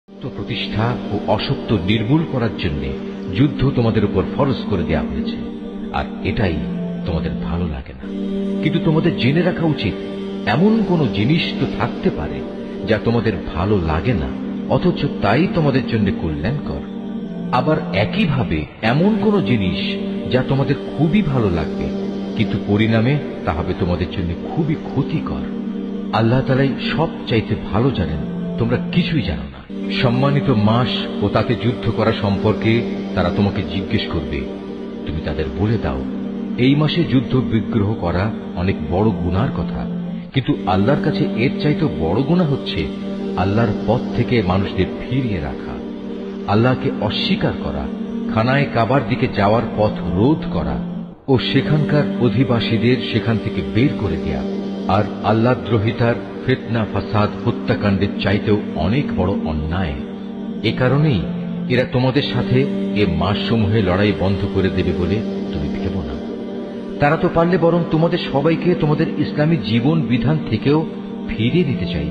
প্রতিষ্ঠা ও অসত্য নির্মূল করার জন্য যুদ্ধ তোমাদের উপর ফরজ করে দেওয়া হয়েছে, আর এটাই তোমাদের ভালো লাগে না। কিন্তু তোমাদের জেনে রাখা উচিত, এমন কোন জিনিস তো থাকতে পারে যা তোমাদের ভালো লাগে না, অথচ তাই তোমাদের জন্য কল্যাণকর। আবার একইভাবে এমন কোন জিনিস যা তোমাদের খুবই ভালো লাগবে, কিন্তু পরিণামে তা হবে তোমাদের জন্য খুবই ক্ষতিকর। আল্লাহ তাআলাই সব চাইতে ভালো জানেন, তোমরা কিছুই জানো না। সম্মানিত মাস ও তাতে যুদ্ধ করা সম্পর্কে তারা তোমাকে জিজ্ঞেস করবে, তুমি তাদের বলে দাও, এই মাসে যুদ্ধ বিগ্রহ করা অনেক বড় গুনার কথা, কিন্তু আল্লাহর কাছে এর চাইতে বড় গুনাহ হচ্ছে আল্লাহর পথ থেকে মানুষদের ফিরিয়ে রাখা, আল্লাহকে অস্বীকার করা, খানায়ে কাবার দিকে যাওয়ার পথ রোধ করা ও সেখানকার অধিবাসীদের সেখান থেকে বের করে দেয়া। আর আল্লাহ দ্রোহিতার ফিতনা, ফাসাদ, হত্যাকাণ্ডের চাইতেও অনেক বড় অন্যায়। এ কারণেই এরা তোমাদের সাথে এ মাসসমূহে লড়াই বন্ধ করে দেবে বলে তুমি ভেবো না। তারা তো পারলে বরং তোমাদের সবাইকে তোমাদের ইসলামী জীবন বিধান থেকেও ফিরিয়ে দিতে চাই।